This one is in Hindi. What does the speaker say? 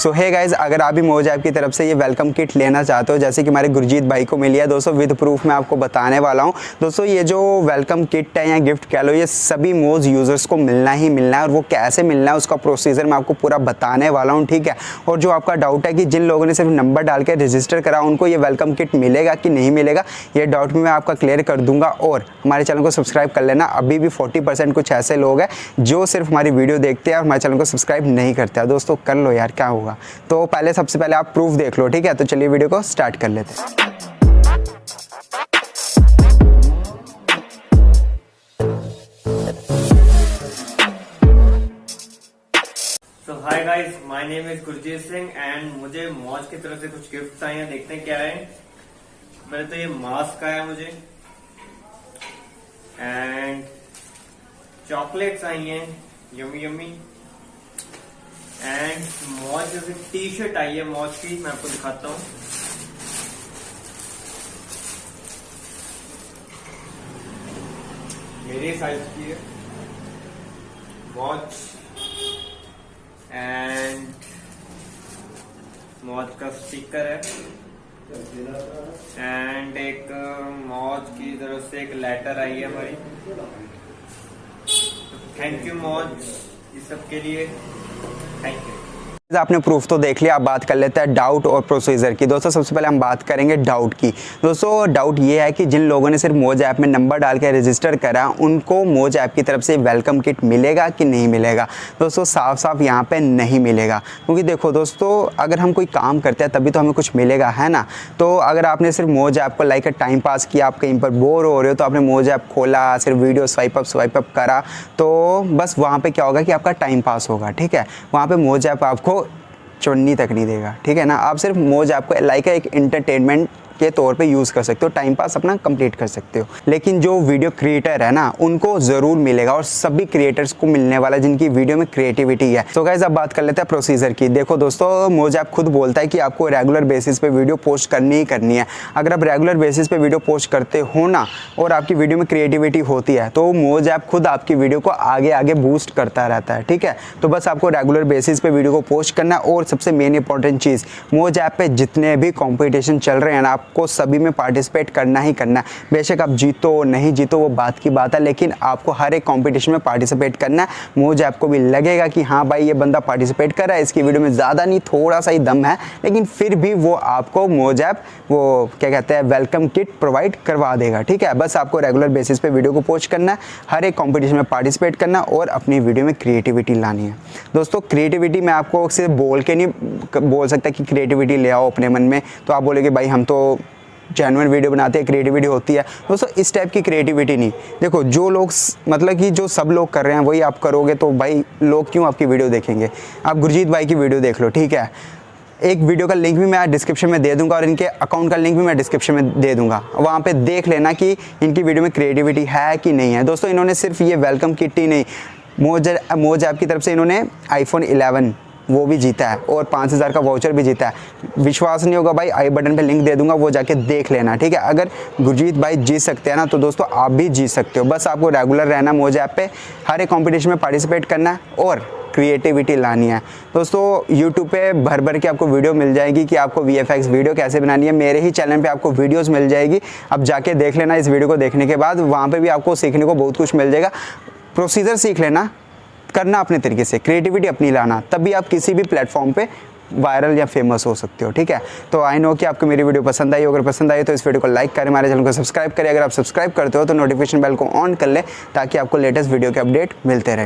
सो हे गाइज, अगर आप भी मोज ऐप की तरफ से ये वेलकम किट लेना चाहते हो जैसे कि हमारे गुरजीत भाई को मिली है दोस्तों, विद प्रूफ मैं आपको बताने वाला हूँ। दोस्तों ये जो वेलकम किट है या गिफ्ट कह लो, ये सभी मोज यूज़र्स को मिलना ही मिलना है, और वो कैसे मिलना है उसका प्रोसीजर मैं आपको पूरा बताने वाला हूँ, ठीक है। और जो आपका डाउट है कि जिन लोगों ने सिर्फ नंबर डाल के रजिस्टर करा उनको ये वेलकम किट मिलेगा कि नहीं मिलेगा, ये डाउट भी मैं आपका क्लियर कर दूंगा। और हमारे चैनल को सब्सक्राइब कर लेना। अभी भी 40% कुछ ऐसे लोग हैं जो सिर्फ हमारी वीडियो देखते हैं और हमारे चैनल को सब्सक्राइब नहीं करते हैं। दोस्तों कर लो यार, क्या होगा। तो पहले सबसे पहले आप प्रूफ देख लो, ठीक है। तो चलिए वीडियो को स्टार्ट कर लेते हैं। So hi guys, my name is Gurjeet Singh and मुझे मौज की तरफ से कुछ गिफ्ट आए हैं। देखते हैं क्या है। पहले तो ये मास्क आया मुझे, एंड चॉकलेट्स आई हैं यम्मी यम्मी, एंड मौज जैसे टी शर्ट आई है मौज की, मैं आपको दिखाता हूँ। मेरे साइज की है मौज, एंड मौज का स्टिकर है, एंड एक मौज की तरफ से एक लेटर आई है हमारी। थैंक यू मौज इस सब के लिए, थैंक यू। आपने प्रूफ तो देख लिया, अब बात कर लेते हैं डाउट और प्रोसीजर की। दोस्तों सबसे पहले हम बात करेंगे डाउट की। दोस्तों डाउट ये है कि जिन लोगों ने सिर्फ मोज ऐप में नंबर डाल के रजिस्टर करा उनको मोज ऐप की तरफ से वेलकम किट मिलेगा कि नहीं मिलेगा। दोस्तों साफ साफ यहाँ पे नहीं मिलेगा, क्योंकि देखो दोस्तों, अगर हम कोई काम करते हैं तभी तो हमें कुछ मिलेगा, है ना। तो अगर आपने सिर्फ मोज ऐप को लाइक टाइम पास किया, आप कहीं पर बोर हो रहे हो तो आपने मोज ऐप खोला, सिर्फ वीडियो स्वाइप अप करा, तो बस वहाँ पर क्या होगा कि आपका टाइम पास होगा, ठीक है। वहाँ पर मोज ऐप आपको चुन्नी तक नहीं देगा, ठीक है ना। आप सिर्फ मोज ऐप को लाइक एक एंटरटेनमेंट के तौर पे यूज़ कर सकते हो, टाइम पास अपना कंप्लीट कर सकते हो। लेकिन जो वीडियो क्रिएटर है ना उनको ज़रूर मिलेगा, और सभी क्रिएटर्स को मिलने वाला जिनकी वीडियो में क्रिएटिविटी है। तो गाइस अब बात कर लेते हैं प्रोसीजर की। देखो दोस्तों, मोज ऐप खुद बोलता है कि आपको रेगुलर बेसिस पे वीडियो पोस्ट करनी ही करनी है। अगर आप रेगुलर बेसिस पे वीडियो पोस्ट करते हो ना और आपकी वीडियो में क्रिएटिविटी होती है तो मोज ऐप खुद आपकी वीडियो को आगे आगे बूस्ट करता रहता है, ठीक है। तो बस आपको रेगुलर बेसिस पे वीडियो को पोस्ट करना है। और सबसे मेन इंपॉर्टेंट चीज़, मोज ऐप पे जितने भी कॉम्पिटिशन चल रहे हैं ना, आपको सभी में पार्टिसिपेट करना ही करना है। बेशक आप जीतो नहीं जीतो वो बात की बात है, लेकिन आपको हर एक कंपटीशन में पार्टिसिपेट करना है। मोज ऐप को भी लगेगा कि हाँ भाई ये बंदा पार्टिसिपेट कर रहा है, इसकी वीडियो में ज़्यादा नहीं थोड़ा सा ही दम है, लेकिन फिर भी वो आपको मोज ऐप वो क्या कहते हैं वेलकम किट प्रोवाइड करवा देगा, ठीक है। बस आपको रेगुलर बेसिस पे वीडियो को पोस्ट करना है, हर एक कॉम्पिटिशन में पार्टिसिपेट करना और अपनी वीडियो में क्रिएटिविटी लानी है। दोस्तों क्रिएटिविटी मैं आपको सिर्फ बोल के नहीं बोल सकता कि क्रिएटिविटी ले आओ अपने मन में, तो आप बोलोगे भाई हम तो जेन्युइन वीडियो बनाते हैं, क्रिएटिविटी होती है। दोस्तों इस टाइप की क्रिएटिविटी नहीं। देखो जो लोग मतलब कि जो सब लोग कर रहे हैं वही आप करोगे तो भाई लोग क्यों आपकी वीडियो देखेंगे। आप गुरजीत भाई की वीडियो देख लो, ठीक है। एक वीडियो का लिंक भी मैं डिस्क्रिप्शन में दे दूंगा और इनके अकाउंट का लिंक भी मैं डिस्क्रिप्शन में दे दूंगा, वहाँ पे देख लेना कि इनकी वीडियो में क्रिएटिविटी है कि नहीं है। दोस्तों इन्होंने सिर्फ ये वेलकम किट ही नहीं, मोज ऐप की तरफ से इन्होंने iPhone 11 वो भी जीता है और 5000 का वाउचर भी जीता है। विश्वास नहीं होगा भाई, आई बटन पे लिंक दे दूंगा, वो जाके देख लेना, ठीक है। अगर गुरजीत भाई जीत सकते हैं ना तो दोस्तों आप भी जीत सकते हो। बस आपको रेगुलर रहना मोज ऐप पे, हर एक कंपटीशन में पार्टिसिपेट करना है और क्रिएटिविटी लानी है। दोस्तों यूट्यूब पे भर भर के आपको वीडियो मिल जाएगी कि आपको VFX वीडियो कैसे बनानी है। मेरे ही चैनल पे आपको वीडियोस मिल जाएगी, अब जाके देख लेना। इस वीडियो को देखने के बाद वहाँ पे भी आपको सीखने को बहुत कुछ मिल जाएगा। प्रोसीजर सीख लेना, करना अपने तरीके से, क्रिएटिविटी अपनी लाना, तभी आप किसी भी प्लेटफॉर्म पे वायरल या फेमस हो सकते हो, ठीक है। तो आई नो कि आपको मेरी वीडियो पसंद आई। अगर पसंद आई तो इस वीडियो को लाइक करें, हमारे चैनल को सब्सक्राइब करें। अगर आप सब्सक्राइब करते हो तो नोटिफिकेशन बेल को ऑन कर लें ताकि आपको लेटेस्ट वीडियो के अपडेट मिलते रहे।